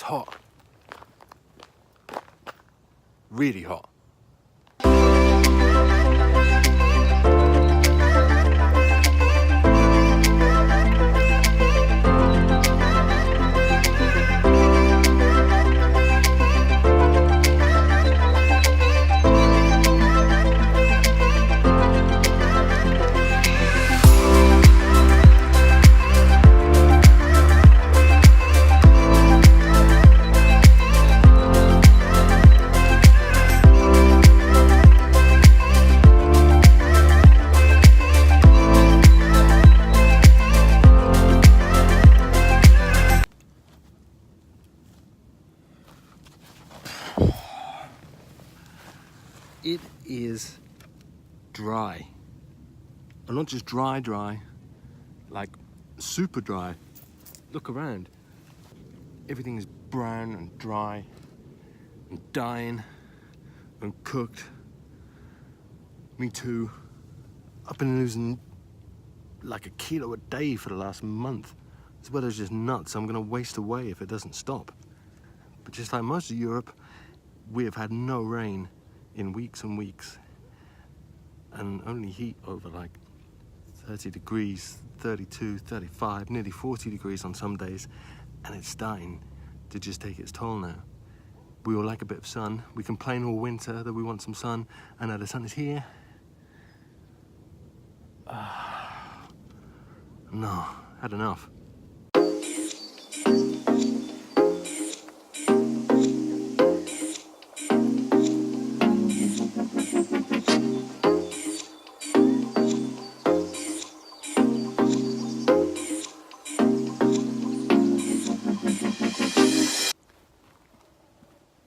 It's hot. Really hot. It is dry. And not just dry, like super dry. Look around. Everything is brown and dry and dying and cooked. Me too. I've been losing like a kilo a day for the last month. This weather's just nuts. I'm gonna waste away if it doesn't stop. But just like most of Europe, we have had no rain in weeks and weeks, and only heat over like 30 degrees, 32, 35, nearly 40 degrees on some days, and it's starting to just take its toll now. We all like a bit of sun. We complain all winter that we want some sun, and now the sun is here. No, had enough.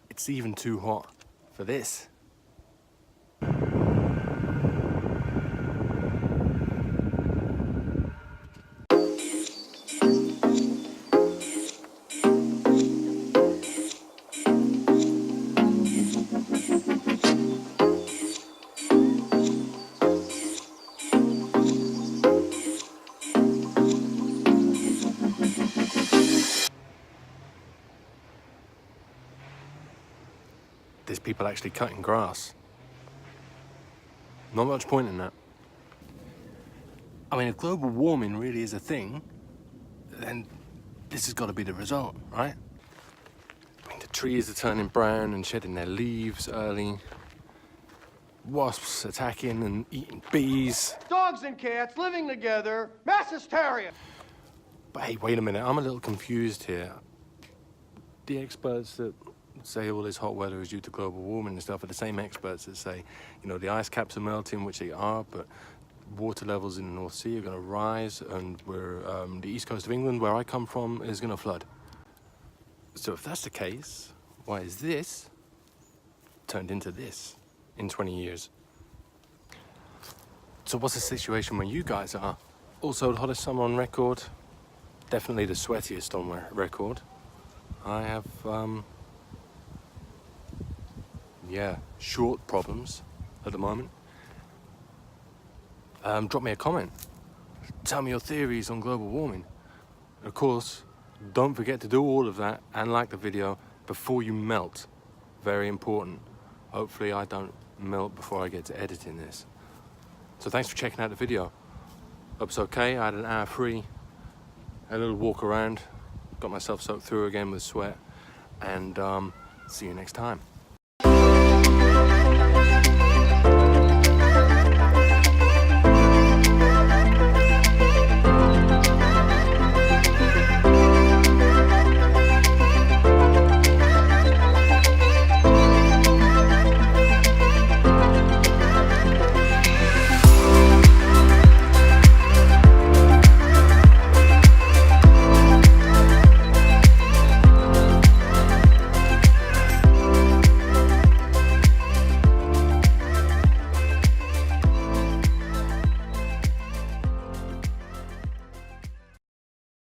It's even too hot for this. There's people actually cutting grass. Not much point in that. I mean, if global warming really is a thing, then this has got to be the result, right? I mean, the trees are turning brown and shedding their leaves early. Wasps attacking and eating bees. Dogs and cats living together, mass hysteria. But hey, wait a minute, I'm a little confused here. The experts that say all this hot weather is due to global warming and stuff are the same experts that say, you know, the ice caps are melting, which they are, but water levels in the North Sea are going to rise, and the east coast of England, where I come from, is going to flood. So if that's the case, why is this turned into this in 20 years? So what's the situation where you guys are? Also the hottest summer on record, definitely the sweatiest on record. I have short problems at the moment. Drop me a comment. Tell me your theories on global warming. Of course, don't forget to do all of that and like the video before you melt. Very important. Hopefully I don't melt before I get to editing this. So thanks for checking out the video. Hope it's okay. I had an hour free, a little walk around, got myself soaked through again with sweat, and see you next time.